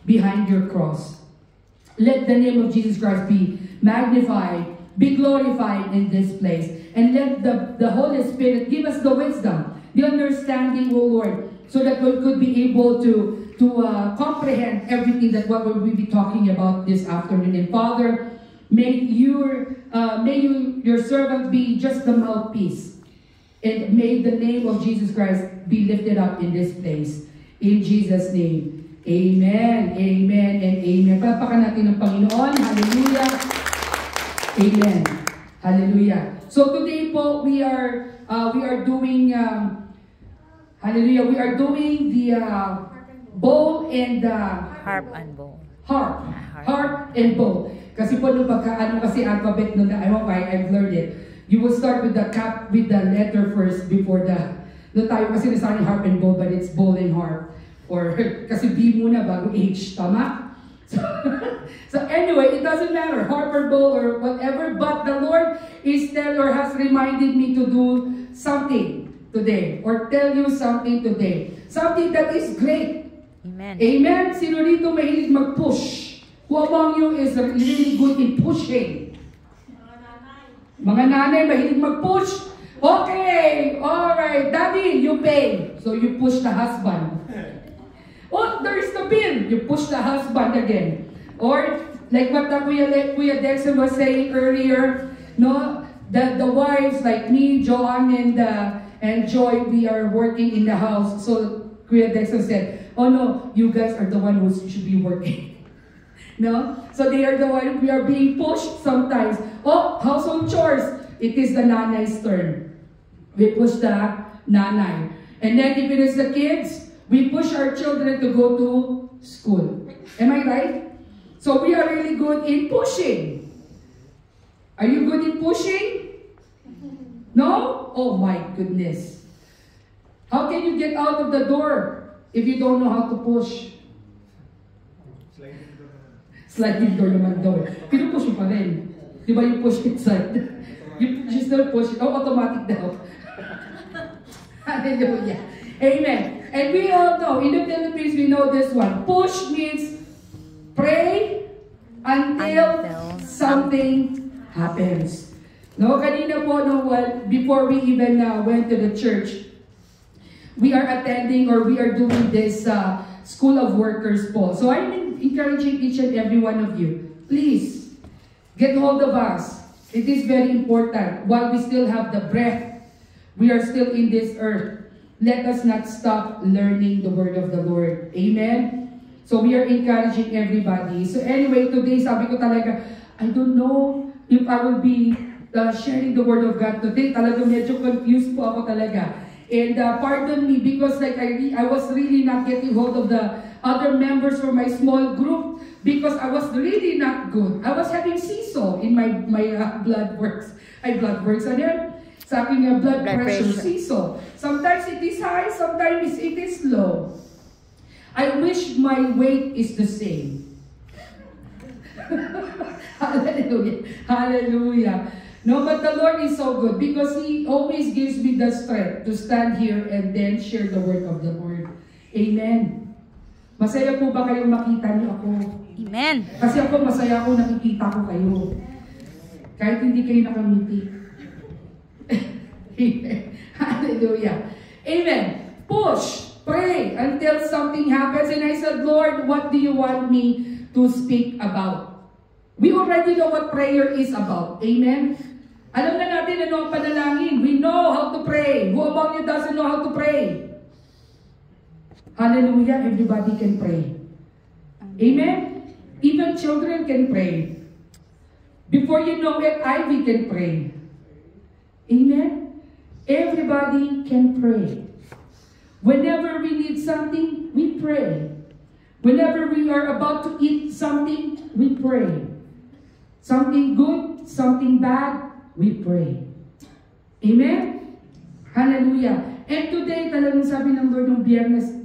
behind your cross. Let the name of Jesus Christ be magnified, be glorified in this place. And let the Holy Spirit give us the wisdom, the understanding, O Lord, so that we could be able to comprehend everything that what we'll be talking about this afternoon. And Father, may your servant be just the mouthpiece. And may the name of Jesus Christ be lifted up in this place. In Jesus' name. Amen, amen, and amen. Palakpakan natin ng Panginoon. Hallelujah. Amen. Hallelujah. So today po, we are doing, hallelujah, we are doing the bowl and harp and bowl. Harp and bowl. Kasi po nung kasi alphabet nung I've learned it. You will start with the letter first before the tayo kasi nasanay harp and bowl, but it's bowl and harp. Or kasi B muna bago H, tama? So anyway, it doesn't matter, harp or bowl or whatever, but the Lord has reminded me to do something today, or tell you something today. Something that is great. Amen. Amen? Sino rito mahilig mag-push? Who among you is really good in pushing? Mga nanay mahilig mag-push? Okay, alright, daddy, you pay. So you push the husband. Oh, there's the bill. You push the husband again. Or, like what Kuya Dexter was saying earlier, no, the wives like me, Joanne, and Joy, we are working in the house. So Kuya Dexter said, oh no, you guys are the one who should be working. No? So they are the one, we are being pushed sometimes. Oh, household chores. It is the nanay's turn. We push the nanay. And then if it is the kids, we push our children to go to school. Am I right? So we are really good in pushing. Are you good in pushing? No? Oh my goodness. How can you get out of the door if you don't know how to push? Sliding door naman daw. Pinupush mo pa rin. Di ba you push it side? You still push it. Oh, automatic daw. Hallelujah. Amen. And we all know, in the Philippines, we know this one. Push means pray until something happens. No, kanina po, before we even went to the church, we are attending or we are doing this School of Workers po. So I'm encouraging each and every one of you, please, get hold of us. It is very important. While we still have the breath, we are still in this earth. Let us not stop learning the word of the Lord. Amen? So we are encouraging everybody. So anyway, today sabi ko talaga, I don't know if I will be sharing the word of God today. Talaga medyo confused po ako talaga. And pardon me because like I was really not getting hold of the other members for my small group because I was really not good. I was having seesaw in my blood works. Blood works again. Sa aking blood pressure seesaw. Sometimes it is high, sometimes it is low. I wish my weight is the same. Hallelujah. Hallelujah. No, but the Lord is so good because He always gives me the strength to stand here and then share the word of the Lord. Amen. Masaya po ba kayong makita niyo ako? Amen. Kasi ako masaya ako nakikita ko kayo. Kahit hindi kayo nakangiti. Amen. Hallelujah. Amen. Push, pray until something happens. And I said, Lord, what do you want me to speak about? We already know what prayer is about. Amen. Alam na natin ano ang panalangin. We know how to pray. Who among you doesn't know how to pray? Hallelujah. Everybody can pray. Amen. Even children can pray. Before you know it, Ivy can pray. Amen. Everybody can pray. Whenever we need something, we pray. Whenever we are about to eat something, we pray. Something good, something bad, we pray. Amen? Hallelujah. And today, talagang sabi ng Lord ng biyernes,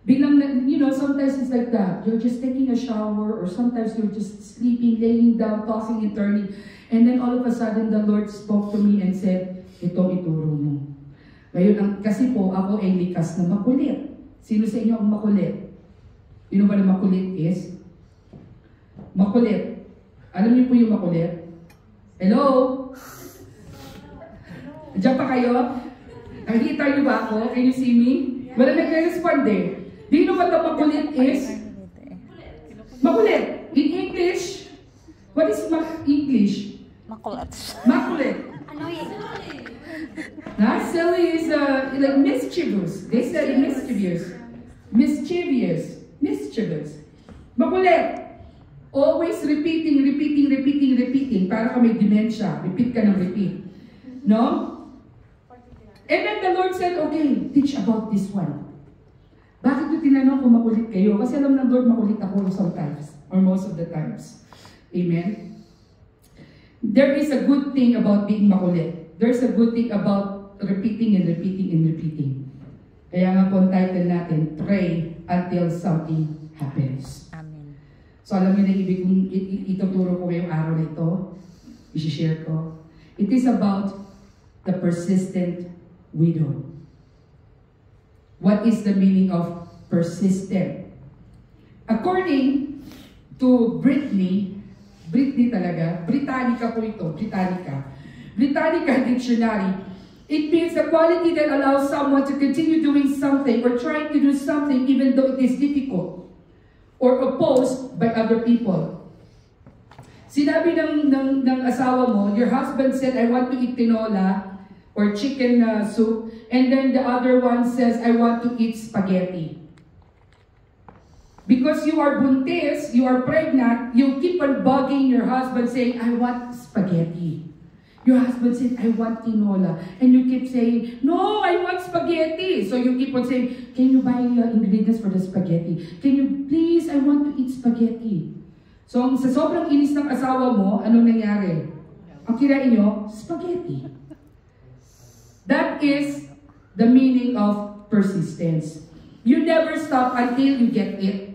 biglang, sometimes it's like that. You're just taking a shower or sometimes you're just sleeping, laying down, tossing and turning. And then all of a sudden, the Lord spoke to me and said, itong ituro mo. Ngayon, kasi po, ako ay likas na makulit. Sino sa inyo ang makulit? You know what a makulit is? Makulit. Alam niyo po yung makulit? Hello? Diyan pa kayo? Nakikita niyo ba ako? Can you see me? Wala nag-respond eh. Do you know what the makulit is? Makulit. In English, what is English? Makulit. Makulit. Silly is like mischievous. They said mischievous. Mischievous. Makulit. Always repeating. Para ka may dementia. Repeat ka ng repeat. No? And then the Lord said, okay, teach about this one. Bakit ko tinanong kung makulit kayo? Kasi alam ng Lord, makulit ako sometimes. Or most of the times. Amen? There is a good thing about being makulit. There's a good thing about repeating. Kaya nga po ang title natin, Pray Until Something Happens. Amen. So alam niyo na ibig kong ituturo ko ngayong araw na ito. I-share ko. It is about the persistent widow. What is the meaning of persistent? According to Brittany talaga, Britannica po ito, Britannica Dictionary, it means the quality that allows someone to continue doing something or trying to do something even though it is difficult or opposed by other people. Sinabi ng asawa mo, your husband said, I want to eat tinola or chicken soup, and then the other one says, I want to eat spaghetti. Because you are buntis, you are pregnant, you keep on bugging your husband saying, I want spaghetti. Your husband said, I want tinola. And you keep saying, no, I want spaghetti. So you keep on saying, can you buy ingredients for the spaghetti? Can you please, I want to eat spaghetti. So sa sobrang inis ng asawa mo, anong nangyari? Ang kinain nyo, spaghetti. That is the meaning of persistence. You never stop until you get it.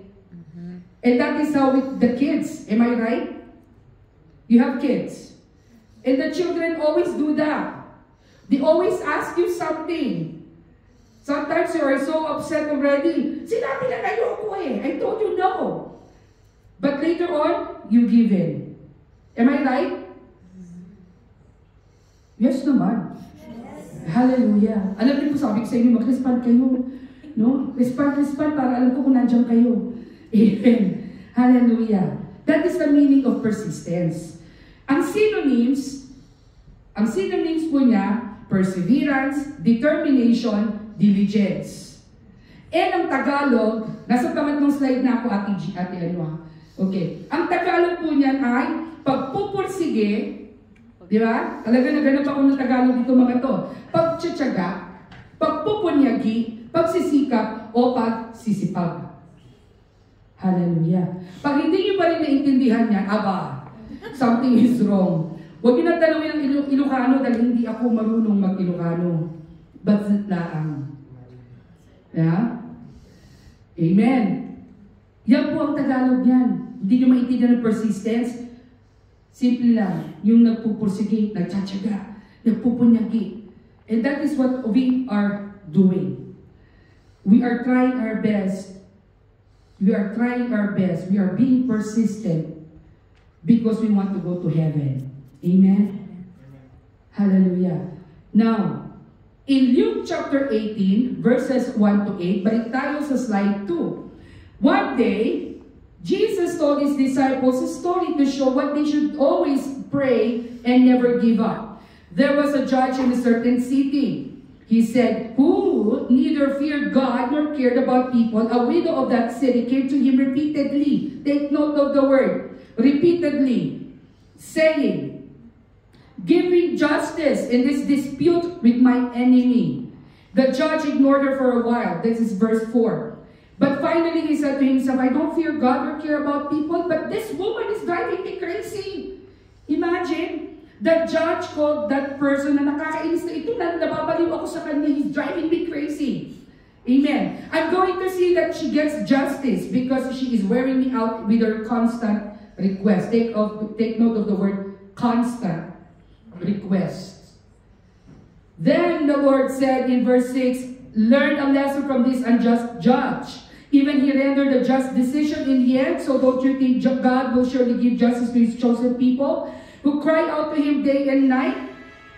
And that is how with the kids. Am I right? You have kids. And the children always do that. They always ask you something. Sometimes you are so upset already. Sinabi na ayoko eh. I told you no. But later on, you give in. Am I right? Yes naman. Hallelujah. Alam niyo po, sabi ko sa inyo, mag-respond kayo. No? Respond para alam ko kung nandiyan kayo. Amen. Hallelujah. That is the meaning of persistence. Ang synonyms po niya, perseverance, determination, diligence. And ang Tagalog, nasa pangatlong slide na ako, ate ano. Okay. Ang Tagalog po niyan ay pagpupursige. Di ba? Talaga naganap ako ng Tagalog dito mga to. Pagtsatsaga, pagpupunyagi, pagsisikap, o pagsisipag. Hallelujah. Pag hindi niyo pa rin naintindihan yan, aba, something is wrong. Huwag niyo nang tanongin ang Ilocano dahil hindi ako marunong mag-Ilocano. Ba't laang? Yeah? Amen. Yan po ang Tagalog yan. Hindi niyo maintindihan ng persistence. Simple lang, yung nagpupursige, nagtsatsaga, nagpupunyagi. And that is what we are doing. We are trying our best. We are being persistent because we want to go to heaven. Amen? Hallelujah. Now, in Luke chapter 18, verses 1 to 8, balik tayo sa slide 2. One day, Jesus told his disciples a story to show what they should always pray and never give up. There was a judge in a certain city. He said, who neither feared God nor cared about people. A widow of that city came to him repeatedly. Take note of the word. Repeatedly. Saying, give me justice in this dispute with my enemy. The judge ignored her for a while. This is verse 4. But finally, he said to himself, I don't fear God or care about people, but this woman is driving me crazy. Imagine, the judge called that person na nakakainis na ito, na nababaliw ako sa kanya, he's driving me crazy. Amen. I'm going to see that she gets justice because she is wearing me out with her constant request. Take note of the word constant request. Then the Lord said in verse 6, learn a lesson from this unjust judge. Even he rendered a just decision in the end. So don't you think God will surely give justice to his chosen people who cry out to him day and night?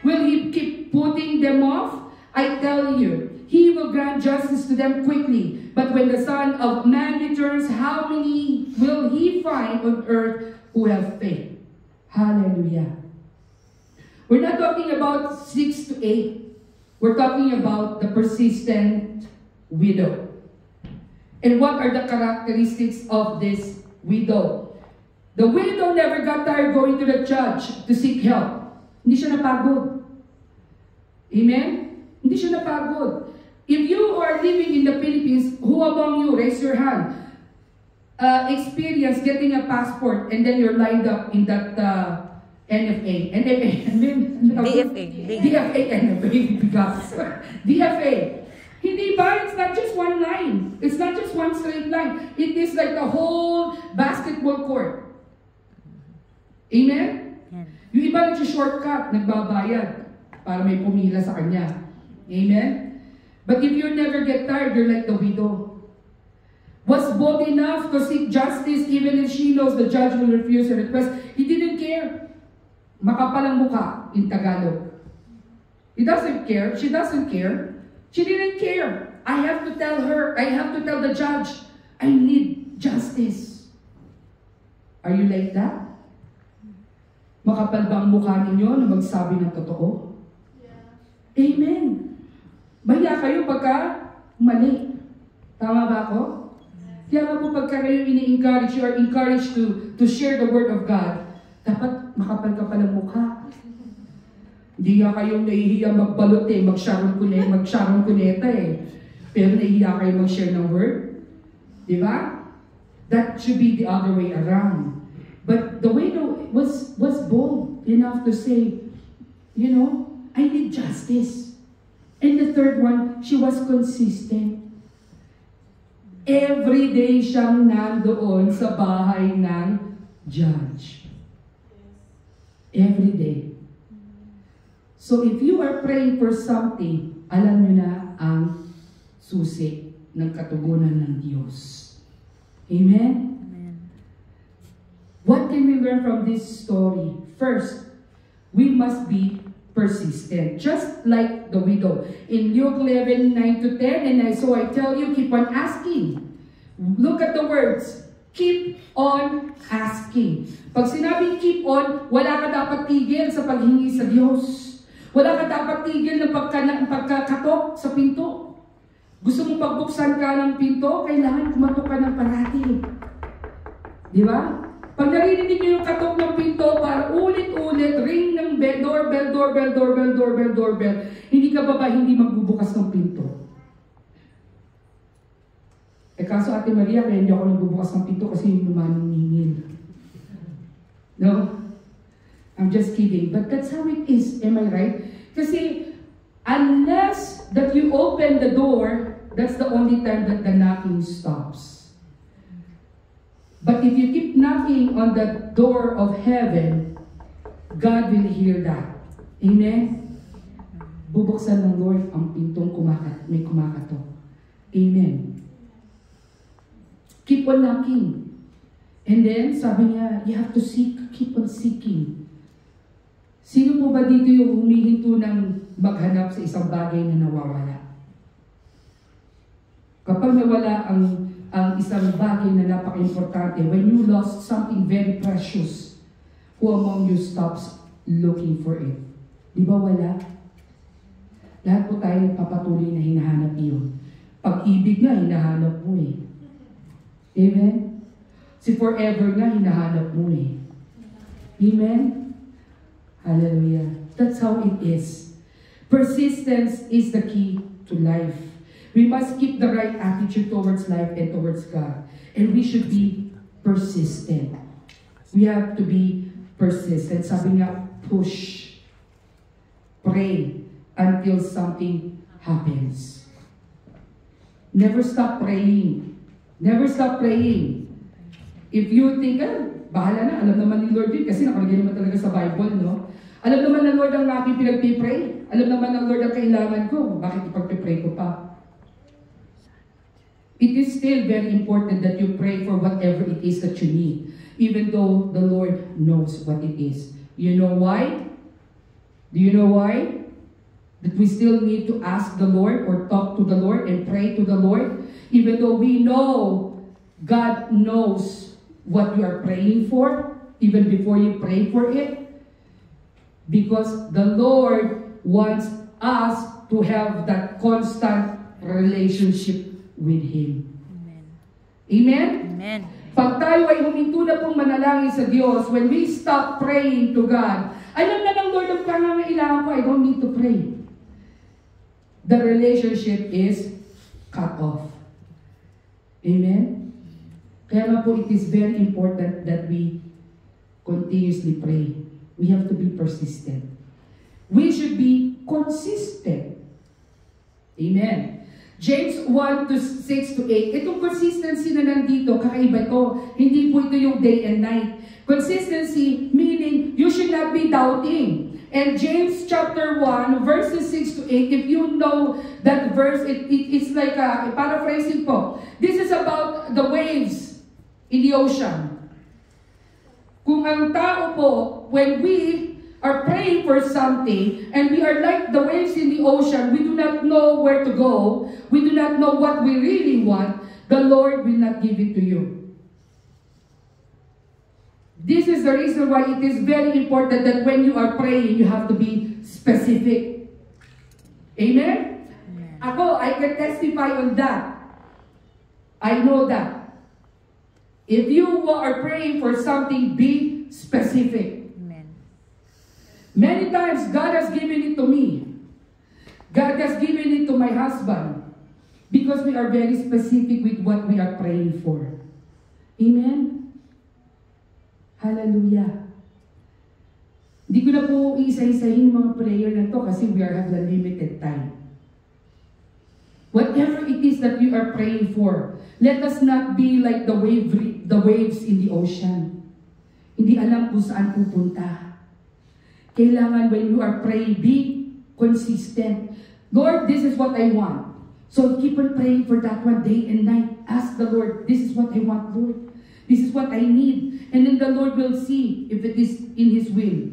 Will he keep putting them off? I tell you, he will grant justice to them quickly. But when the Son of Man returns, how many will he find on earth who have faith? Hallelujah. We're not talking about 6 to 8. We're talking about the persistent widow. And what are the characteristics of this widow? The widow never got tired going to the judge to seek help. Hindi siya napagod. Amen? Hindi siya napagod. If you are living in the Philippines, who among you, raise your hand, experience getting a passport and then you're lined up in that NFA. DFA. Hindi ba? It's not just one line. It's not just one straight line. It is like the whole basketball court. Amen? Yung iba nag-shortcut, nagbabayad para may pumila sa kanya. Amen? But if you never get tired, you're like the widow. Was bold enough to seek justice even if she knows the judge will refuse her request. He didn't care. Makapal ang mukha in Tagalog. He doesn't care. She doesn't care. She didn't care. I have to tell her. I have to tell the judge. I need justice. Are you like that? Makapal ba ang mukha ninyo na magsabi ng totoo? Yeah. Amen. Baya kayo pagka mali. Tama ba ako? Kaya nga po pagka kayo ini-encourage, you are encouraged to share the word of God, dapat makapal-kapal ang mukha. Hindi nga kayong nahihiya magbalot mag-Sharon Cuneta eh. Pero nahihiya kayo mag-share ng word. Di ba? That should be the other way around. But the widow was bold enough to say, you know, I need justice. And the third one, she was consistent. Every day siyang nandoon sa bahay ng judge. Every day. So if you are praying for something, alam nyo na ang susi ng katugunan ng Diyos. Amen? Amen. What can we learn from this story? First, we must be persistent. Just like the widow. In Luke 11:9-10, and so I tell you, keep on asking. Look at the words. Keep on asking. Pag sinabing keep on, wala ka dapat tigil sa paghingi sa Diyos. Wala ka dapat tigil ng pagkakatok sa pinto. Gusto mong pagbuksan ka ng pinto, kailangan kumatok ka ng parati. Di ba? Pag narinig niyo yung katok ng pinto, para ulit-ulit, ring ng doorbell, hindi ka ba hindi magbubukas ng pinto? Eh kaso Ate Maria, kaya hindi ako nagbubukas ng pinto kasi yung lumanong ningin. No? I'm just kidding. But that's how it is. Am I right? Kasi unless that you open the door, that's the only time that the knocking stops. But if you keep knocking on the door of heaven, God will hear that. Amen? Bubuksan ng Lord ang pintong may kumakatok. Amen. Keep on knocking. And then, sabi niya, you have to seek, keep on seeking. Sino po ba dito yung humihinto ng maghanap sa isang bagay na nawawala? Kapag nawala ang isang bagay na napaka-importante, when you lost something very precious, who among you stops looking for it? Di ba wala? Lahat po tayo papatuloy na hinahanap yun. Pag-ibig nga, hinahanap mo eh. Amen? Si forever nga, hinahanap mo eh. Amen? Hallelujah. That's how it is. Persistence is the key to life. We must keep the right attitude towards life and towards God. And we should be persistent. We have to be persistent. Sabi nga, push. Pray until something happens. Never stop praying. Never stop praying. If you think, bahala na, alam naman ni Lord yun, kasi nakalagay naman talaga sa Bible, no? Alam naman ng Lord ang aking pinagpipray. Alam naman ng Lord ang kailangan ko. Bakit ipagpipray ko pa? it is still very important that you pray for whatever it is that you need, even though the Lord knows what it is. You know why? Do you know why? That we still need to ask the Lord or talk to the Lord and pray to the Lord, even though we know God knows what you are praying for, even before you pray for it. Because the Lord wants us to have that constant relationship with Him. Amen. Amen? Amen. Pag tayo ay huminto na pong manalangin sa Diyos, when we stop praying to God, alam na ng Lord ang pangangailangan ko, I don't need to pray. The relationship is cut off. Amen? Kaya nga po, it is very important that we continuously pray. We have to be persistent. We should be consistent. Amen. James 1:6-8. Itong consistency na nandito, kakaiba ito. Hindi po ito yung day and night. Consistency meaning you should not be doubting. And James chapter 1, verses 6-8, if you know that verse, it's like paraphrasing po. This is about the waves in the ocean. Kung ang tao po, when we are praying for something, and we are like the waves in the ocean, we do not know where to go, we do not know what we really want, the Lord will not give it to you. This is the reason why it is very important that when you are praying, you have to be specific. Amen? Ako, I can testify on that. I know that. If you are praying for something, be specific. Amen. Many times, God has given it to me. God has given it to my husband. Because we are very specific with what we are praying for. Amen? Hallelujah. Hindi ko na po isa-isahin mga prayer na to kasi we have a limited time. Whatever it is that you are praying for, let us not be like the waves in the ocean. Hindi alam kung saan pupunta. Kailangan when you are praying, be consistent. Lord, this is what I want. So keep on praying for that one day and night. Ask the Lord, this is what I want, Lord. This is what I need. And then the Lord will see if it is in His will.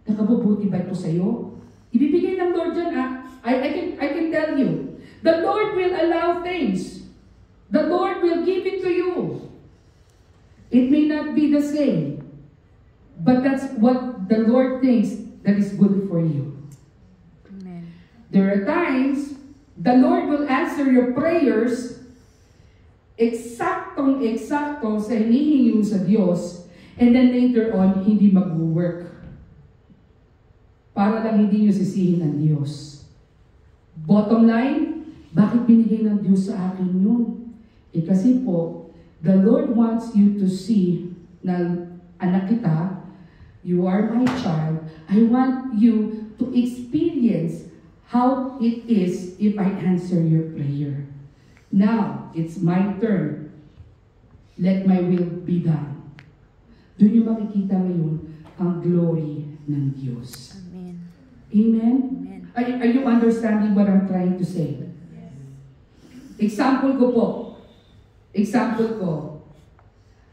Nakabubuti ba ito sa'yo? Ibibigay ng Lord dyan, I can tell you. The Lord will allow things. The Lord will give it to you. It may not be the same. But that's what the Lord thinks that is good for you. Amen. There are times the Lord will answer your prayers eksaktong-eksakto sa hinihingi mo sa Diyos, and then later on, hindi mag-work. Para lang hindi nyo sisihin ang Diyos. Bottom line, bakit binigay ng Diyos sa akin yun? Kasi po, the Lord wants you to see na anak kita, you are my child, I want you to experience how it is if I answer your prayer. Now, it's my turn. Let my will be done. Doon yung makikita ngayon ang glory ng Diyos. Amen. Amen? Amen. Are you understanding what I'm trying to say? Yes. Example ko po.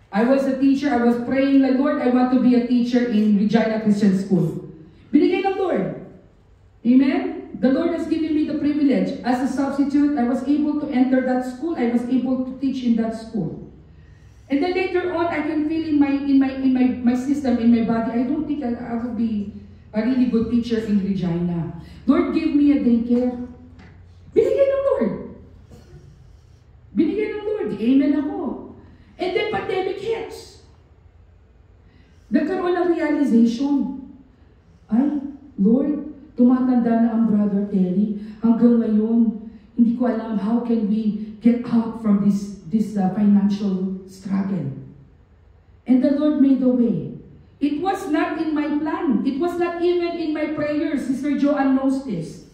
I was a teacher. I was praying like, Lord, I want to be a teacher in Regina Christian School. Binigay ng Lord. Amen? The Lord has given me the privilege. As a substitute, I was able to enter that school. I was able to teach in that school. And then later on, I can feel in my system, in my body, I don't think I will be a really good teacher in Regina. Lord, give me a daycare. Binigay ng Lord. Binigay ng Lord. Amen ako. And then pandemic hits. Nagkaroon ng realization. Ay, Lord, tumatanda na ang Brother Terry. Hanggang ngayon, hindi ko alam how can we get out from this financial struggle. And the Lord made a way. It was not in my plan. It was not even in my prayers. Sister Joanne knows this.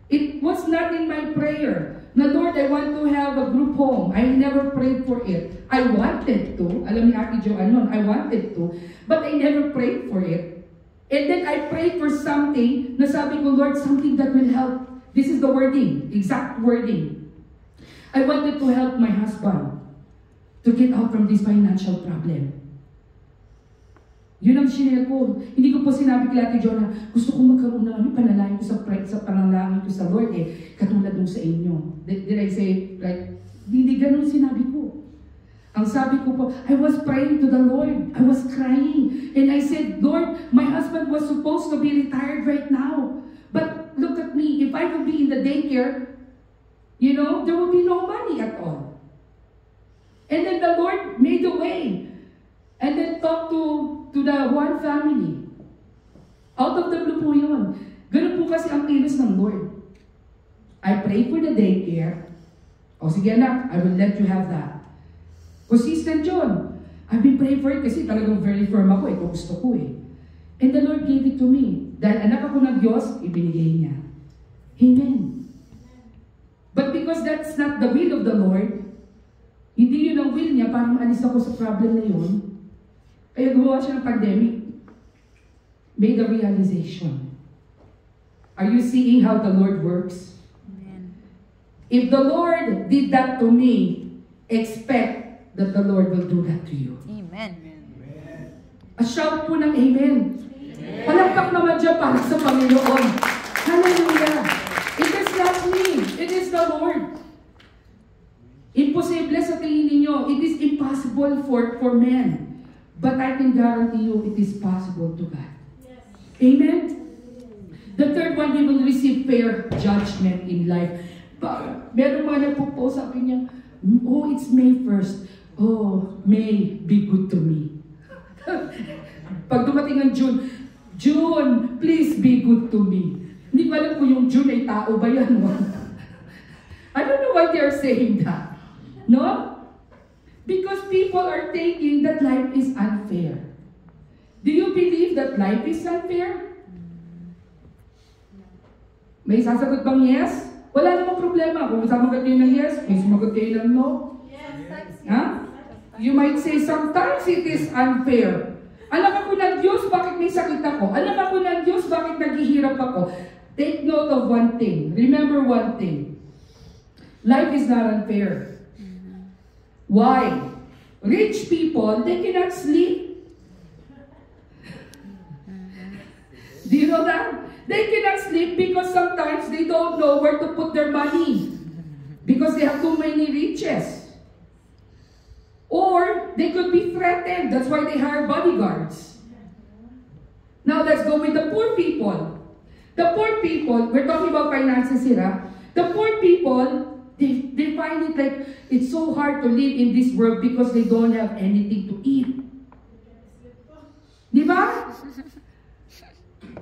It was not in my prayer. Na Lord, I want to have a group home. I never prayed for it. I wanted to. Alam ni Ate Joanne nun, I wanted to. But I never prayed for it. And then I prayed for something na sabi ko, Lord, something that will help. This is the wording, exact wording. I wanted to help my husband to get out from this financial problem. Yun ang sinare ko. Hindi ko po sinabi kay Ate Jonah, gusto ko magkaroon ng panalangin ko sa panalangin ko sa Lord katulad nung sa inyo. Did I say, like, hindi ganun sinabi ko. Ang sabi ko po, I was praying to the Lord. I was crying. And I said, Lord, my husband was supposed to be retired right now. But look at me, if I would be in the daycare, there will be no money at all. And then the Lord made a way. And then talked to the one family. Out of the blue po yun. Ganun po kasi ang kilos ng Lord. I prayed for the daycare. O sige anak, I will let you have that. Consistent yun. I've been praying for it kasi talagang very firm ako. Ito gusto ko And the Lord gave it to me. Dahil anak ako ng Diyos, ibinigay niya. Amen. But because that's not the will of the Lord, hindi yun ang will niya, parang alis ako sa problem na yun. Kaya gumawa siya ng pandemic. Made a realization. Are you seeing how the Lord works? Amen. If the Lord did that to me, expect that the Lord will do that to you. Amen. A shout po ng amen. Palakpak naman dyan para sa Panginoon. Hallelujah. It is not me. It is the Lord. Imposible sa tingin ninyo. It is impossible for men. But I can guarantee you it is possible to God. Amen? The third one, we will receive fair judgment in life. Meron mga nagpo-post, sabi niya, oh, it's May 1st. Oh, May, be good to me. Pag dumating ang June, please be good to me. Hindi ko alam kung yung June ay tao ba yan. I don't know why they are saying that. No? Because people are thinking that life is unfair. Do you believe that life is unfair? May sasagot bang yes? Wala namang problema. Kung sumagot kayo ng yes, may sumagot kayo ng no. Yes. Huh? You might say, sometimes it is unfair. Alam ako ng Diyos, bakit may sakit ako? Alam ako ng Diyos, bakit naghihirap ako? Take note of one thing. Remember one thing. Life is not unfair. Why? Rich people, they cannot sleep. Do you know that? They cannot sleep because sometimes they don't know where to put their money. Because they have too many riches. Or they could be threatened. That's why they hire bodyguards. Now let's go with the poor people. The poor people, we're talking about finances here. The poor people, they find it like it's so hard to live in this world because they don't have anything to eat. Diba?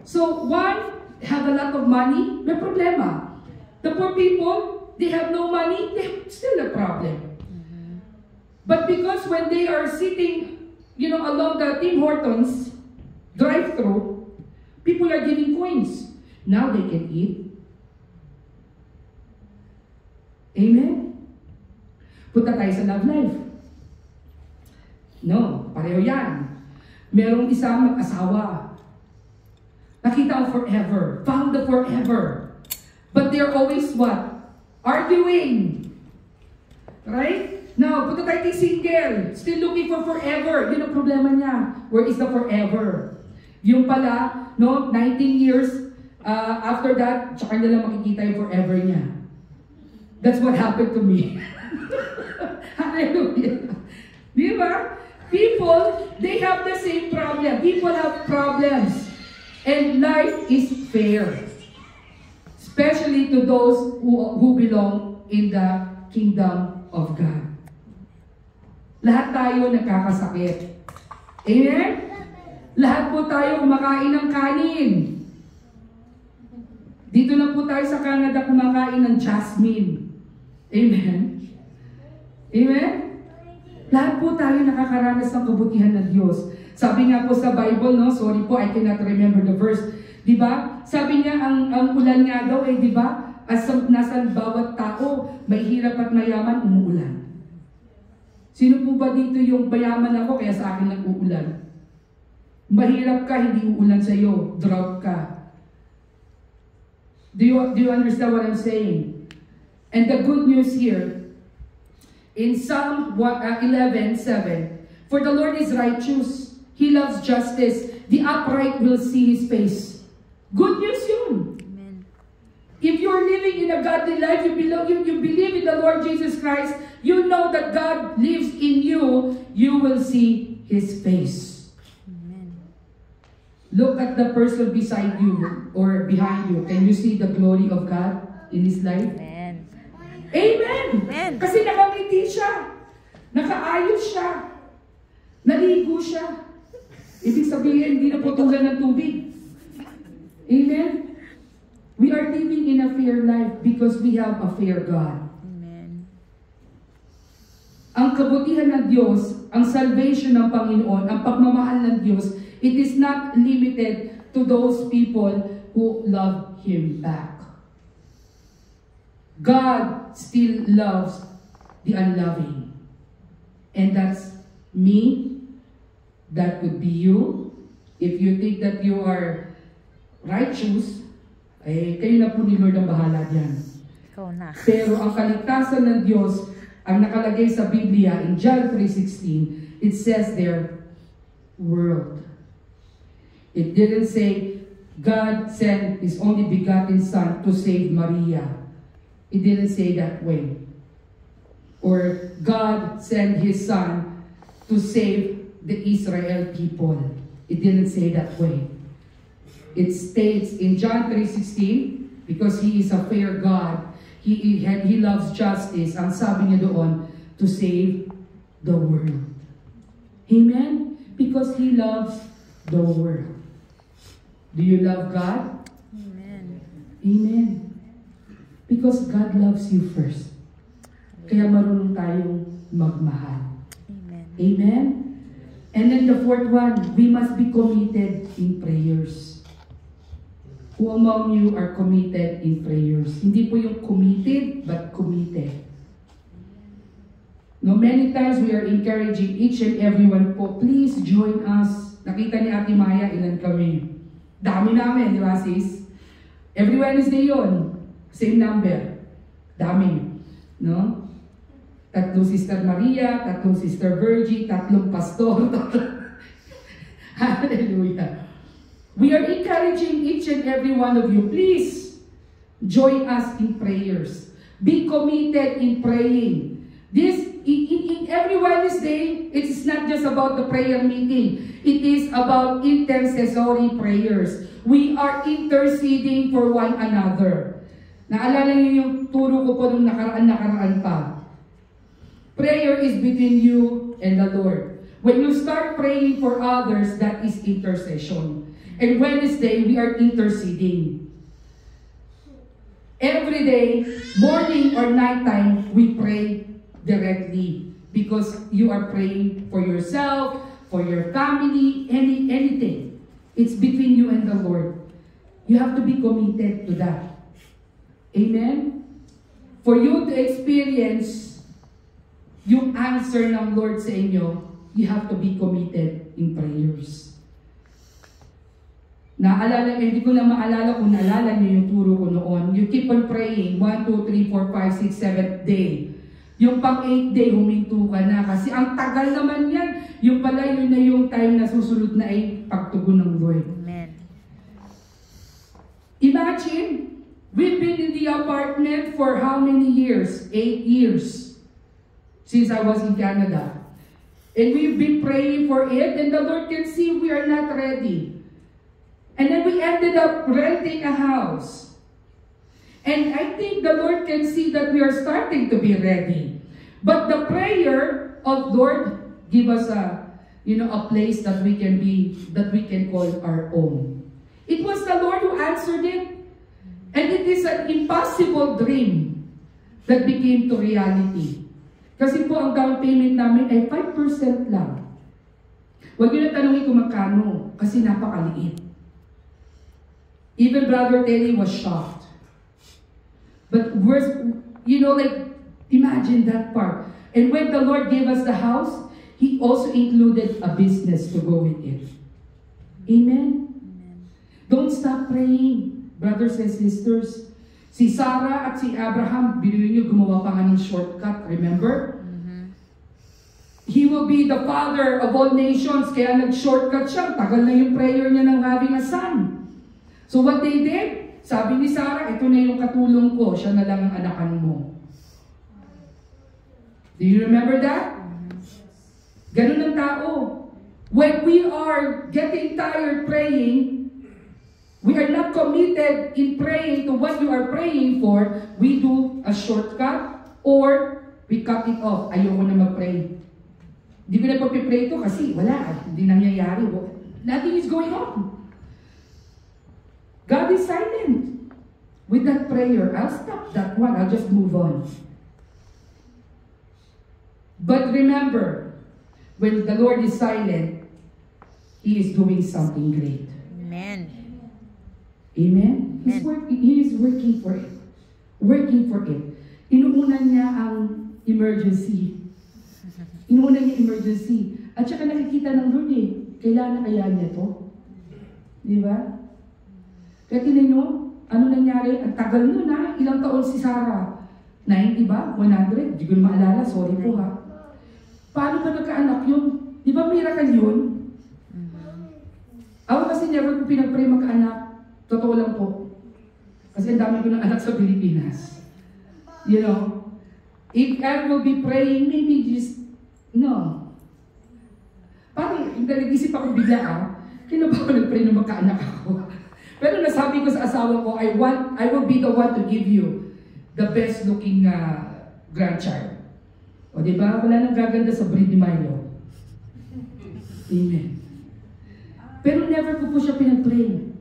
So one have a lot of money, may problema. The poor people, they have no money, they have still a problem. But because when they are sitting, along the Tim Hortons drive-thru, people are giving coins. Now they can eat. Amen? Punta tayo sa love life. No, pareho yan. Merong isang mag-asawa. Nakita ang forever. Found the forever. But they're always what? Arguing. Right? Now, punta tayo kay single. Still looking for forever. Yun ang problema niya. Where is the forever? Yung pala, 19 years after that, tsaka nila makikita yung forever niya. That's what happened to me. Hallelujah. Di ba? People, they have the same problem. People have problems. And life is fair. Especially to those who belong in the kingdom of God. Lahat tayo nagkakasakit. Amen? Lahat po tayo kumakain ng kanin. Dito na po tayo sa Canada kumakain ng jasmine. Amen? Amen? Lahat po tayo nakakaranas ng kabutihan ng Diyos. Sabi nga po sa Bible, sorry po, I cannot remember the verse. Diba? Sabi niya, ang ulan nga daw, diba? As nasa bawat tao, may hirap at mayaman, umuulan. Sino po ba dito yung mayaman ako, kaya sa akin nag-uulan? Mahirap ka, hindi uulan sa iyo. Drought ka. Do you understand what I'm saying? And the good news here, In Psalm 11:7, for the Lord is righteous, He loves justice, the upright will see His face. Good news yun. Amen. If you're living in a godly life, you believe in the Lord Jesus Christ, you know that God lives in you, you will see His face. Amen. Look at the person beside you or behind you. Can you see the glory of God in his life? Amen. Amen! Amen. Kasi nakangiti siya. Nakaayos siya. Naligo siya. Ibig sabihin, hindi na putulan ng tubig. Amen? We are living in a fair life because we have a fair God. Amen. Ang kabutihan ng Diyos, ang salvation ng Panginoon, ang pagmamahal ng Diyos, it is not limited to those people who love Him back. God still loves the unloving. And that's me. That could be you. If you think that you are righteous, eh, kayo na po ni Lord ang bahala diyan. Ikaw na. Pero ang kaligtasan ng Diyos, ang nakalagay sa Biblia, in John 3:16, it says there, world. It didn't say, God sent His only begotten Son to save Maria. It didn't say that way. Or God sent His Son to save the Israel people. It didn't say that way. It states in John 3:16, because He is a fair God, He loves justice. Ang sabi niya doon, to save the world. Amen? Because He loves the world. Do you love God? Amen. Amen. Because God loves you first. Kaya marunong tayong magmahal. Amen. Amen? And then the fourth one, we must be committed in prayers. Who among you are committed in prayers? Hindi po yung committed, but committed. No, many times we are encouraging each and everyone po, please join us. Nakita ni Ate Maya, ilan kami? Dami namin, di ba sis? Every Wednesday yun. Same number. Dami. No? Tatlong Sister Maria, tatlong Sister Virgie, tatlong pastor. Hallelujah. We are encouraging each and every one of you, please join us in prayers. Be committed in praying. This, in every Wednesday, it is not just about the prayer meeting. It is about intercessory prayers. We are interceding for one another. Naalala niyo yung turo ko po nung nakaraan pa. Prayer is between you and the Lord. When you start praying for others, that is intercession. And Wednesday, we are interceding. Every day, morning or nighttime, we pray directly. Because you are praying for yourself, for your family, anything. It's between you and the Lord. You have to be committed to that. Amen? For you to experience yung answer ng Lord sa inyo, you have to be committed in prayers. Hindi ko na maalala kung naalala niyo yung turo ko noon. You keep on praying, 1, 2, 3, 4, 5, 6, 7th day. Yung pang 8th day, huminto ka na. Kasi ang tagal naman yan. Yung pala, yun na yung time na susunod na ay pagtugon ng Lord. Amen. Imagine, we've been in the apartment for how many years? 8 years. Since I was in Canada. And we've been praying for it, and the Lord can see we are not ready. And then we ended up renting a house. And I think the Lord can see that we are starting to be ready. But the prayer of Lord, give us a place that we can call our own. It was the Lord who answered it. And it is an impossible dream that became to reality. Kasi po ang down payment namin ay 5% lang. Huwag nyo na tanongin kung magkano, kasi napakaliit. Even Brother Terry was shocked. But imagine that part. And when the Lord gave us the house, He also included a business to go with it. Amen? Amen. Don't stop praying, brothers and sisters. Si Sarah at si Abraham, binuhin niyo, gumawa pa nga ng shortcut, remember? Mm-hmm. He will be the father of all nations. Kaya nag-shortcut siya. Tagal na yung prayer niya ng having a son. So what they did, sabi ni Sarah, ito na yung katulong ko. Siya na lang ang anakan mo. Do you remember that? Ganun ang tao. When we are getting tired praying, we are not committed in praying to what you are praying for, we do a shortcut or we cut it off. Ayoko na mag-pray. Hindi ko na pag-pray ito kasi wala. Hindi nangyayari. Nothing is going on. God is silent. With that prayer, I'll stop that one. I'll just move on. But remember, when the Lord is silent, He is doing something great. Amen. Amen? He is working for it. Working for it. Inuunan niya ang emergency. Inuunan niya emergency. At saka nakikita ng Lord kailangan na kaya niya to. Di ba? Kaya tinan nyo, ano nangyari? Ang tagal nun ilang taon si Sarah? 90 ba? 100? Di ko na maalala, sorry po ha. Paano ba nagkaanak yun? Di ba miracle yun? Ako kasi never ko pinag-pray magkaanak. Totoo lang po. Kasi ang dami ko ng anak sa Pilipinas. You know, if I will be praying, maybe just, no. Parang, nag-isip ako bigla kailan ba ako nag-pray na magkaanak ako? Pero nasabi ko sa asawa ko, I will be the one to give you the best looking grandchild. O diba? Wala nang gaganda sa breed ni Milo. Amen. Pero never ko po siya pinag-pray.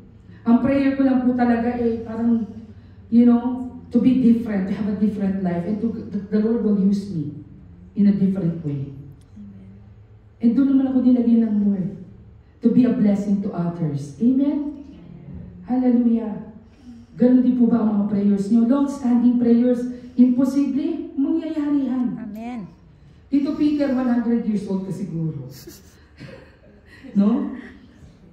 Ang prayer ko lang po talaga parang, you know, to be different, to have a different life, and the Lord will use me in a different way. And doon naman ako nilagay ng Lord, to be a blessing to others. Amen? Hallelujah. Ganun din po ba ang mga prayers niyo? Long-standing prayers, imposible, mangyayari yan. Amen. Tito Peter, 100 years old ka siguro. No?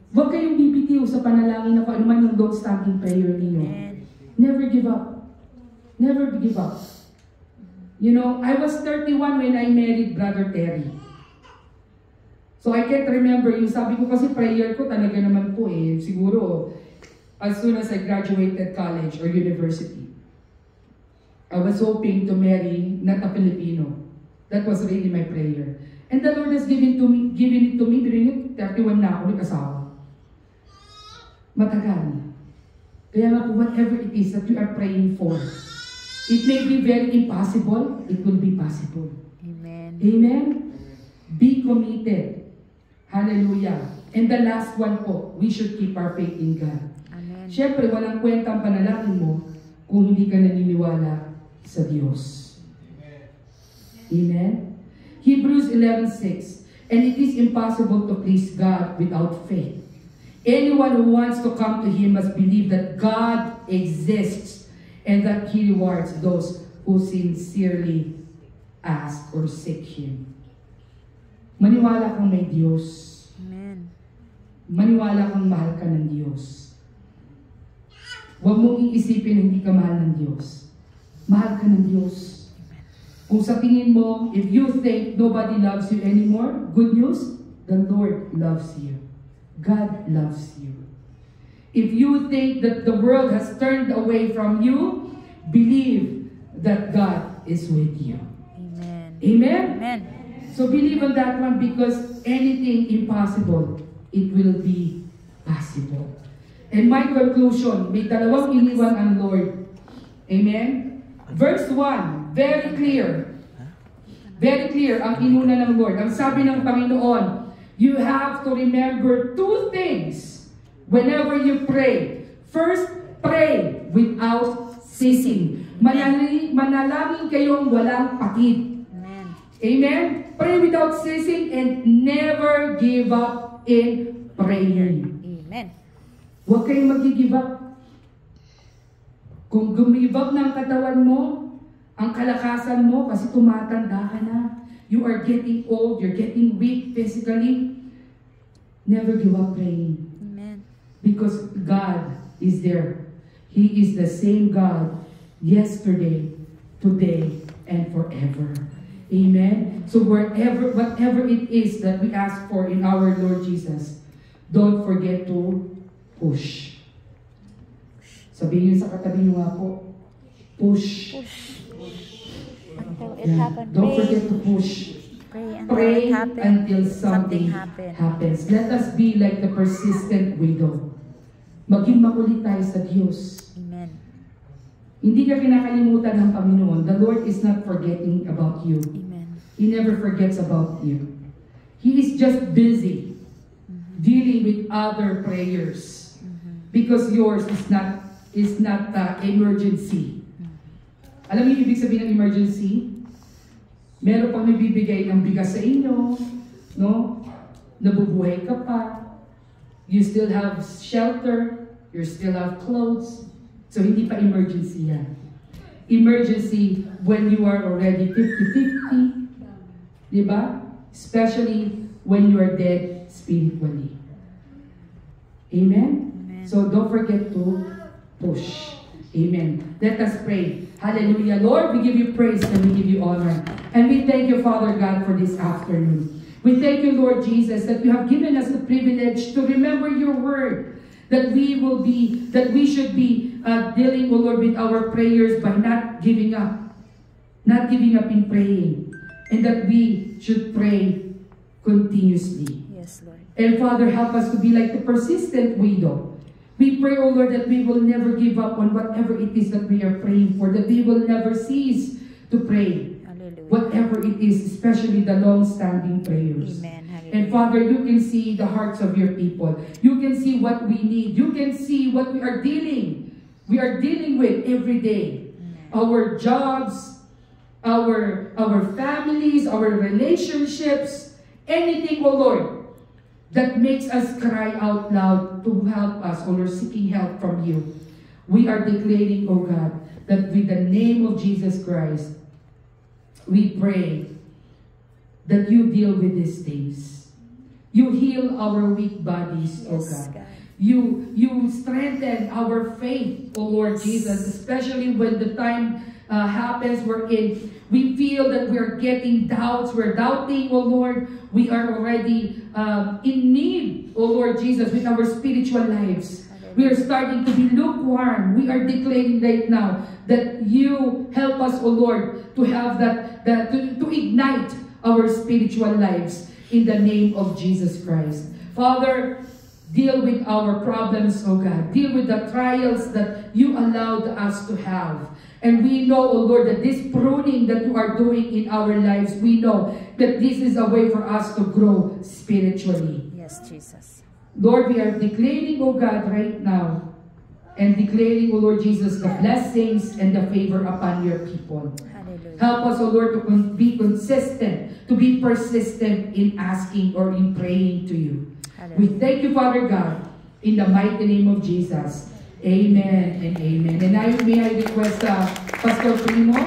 Huwag kayong bibitiw sa panalangin na kung ano man yung long-standing prayer niyo. Never give up. Never give up. You know, I was 31 when I married Brother Terry. So I can't remember, yung sabi ko kasi prayer ko talaga naman po siguro as soon as I graduated college or university. I was hoping to marry not a Filipino. That was really my prayer. And the Lord has given it to me during 31 na ako nag-asawa. Matagal. Kaya nga po, whatever it is that you are praying for, it may be very impossible, it will be possible. Amen. Amen? Be committed. Hallelujah. And the last one po, we should keep our faith in God. Amen. Siyempre, walang kwenta ang panalangin mo kung hindi ka naniniwala sa Diyos. Amen? Hebrews 11:6. And it is impossible to please God without faith. Anyone who wants to come to Him must believe that God exists and that He rewards those who sincerely ask or seek Him. Maniwala kang may Diyos. Amen. Maniwala kang mahal ka ng Diyos. Huwag mong iisipin hindi ka mahal ng Diyos. Mahal ka ng Diyos. Kung sa tingin mo, if you think nobody loves you anymore, good news, the Lord loves you. God loves you. If you think that the world has turned away from you, believe that God is with you. Amen. Amen? Amen. So believe on that one because anything impossible, it will be possible. And my conclusion, may dalawang iniwan ang Lord. Amen? Verse 1, very clear. Very clear ang inuna ng Lord. Ang sabi ng Panginoon, you have to remember two things whenever you pray. First, pray without ceasing. Manalangin kayong walang pakid. Amen. Amen? Pray without ceasing and never give up in praying. Amen. Huwag kayong mag-give up. Kung gumive up ng katawan mo, ang kalakasan mo, kasi tumatanda ka na, you are getting old, you're getting weak physically, never give up praying. Amen. Because God is there. He is the same God yesterday, today, and forever. Amen? So whatever it is that we ask for in our Lord Jesus, don't forget to push. Sabihin niyo sa katabi niyo nga po, push. Until it happens. Don't forget to push. Pray until something happens. Let us be like the persistent widow. Maging makulit tayo sa Diyos. Amen. Hindi ka kinakalimutan ng Panginoon. The Lord is not forgetting about you. Amen. He never forgets about you. He is just busy dealing with other prayers because yours is not emergency. Alam niyo ibig sabihin ng emergency? Meron pang nagbibigay ng bigas sa inyo, no? Nabubuhay ka pa. You still have shelter. You still have clothes. So hindi pa emergency yan. Emergency when you are already 50-50. Diba? Especially when you are dead spiritually. Amen? Amen. So don't forget to push. Amen. Let us pray. Hallelujah. Lord, we give you praise and we give you honor. And we thank you, Father God, for this afternoon. We thank you, Lord Jesus, that you have given us the privilege to remember your word. That we should be dealing, O Lord, with our prayers by not giving up. Not giving up in praying. And that we should pray continuously. Yes, Lord. And Father, help us to be like the persistent widow. We pray, O Lord, that we will never give up on whatever it is that we are praying for, that we will never cease to pray. Hallelujah. Whatever it is, especially the long-standing prayers. Amen. Hallelujah. And Father, you can see the hearts of your people. You can see what we need. You can see what we are dealing with every day. Amen. Our jobs, our families, our relationships, anything, O Lord, that makes us cry out loud to help us, or seeking help from you. We are declaring, O God, that with the name of Jesus Christ, we pray that you deal with these things. You heal our weak bodies, O Yes, God. God. You strengthen our faith, O Lord Jesus, especially when the time happens wherein we feel that we're getting doubts, we're doubting, O Lord. We are already in need, O Lord Jesus, with our spiritual lives. We are starting to be lukewarm. We are declaring right now that you help us, O Lord, to have to ignite our spiritual lives in the name of Jesus Christ. Father, deal with our problems, O God. Deal with the trials that you allowed us to have. And we know, O Lord, that this pruning that you are doing in our lives, we know that this is a way for us to grow spiritually. Yes, Jesus. Lord, we are declaring, O God, right now, and declaring, O Lord Jesus, the blessings and the favor upon your people. Hallelujah. Help us, O Lord, to be consistent, to be persistent in asking or in praying to you. Hallelujah. We thank you, Father God, in the mighty name of Jesus. Amen and amen. And may I request Pastor Primo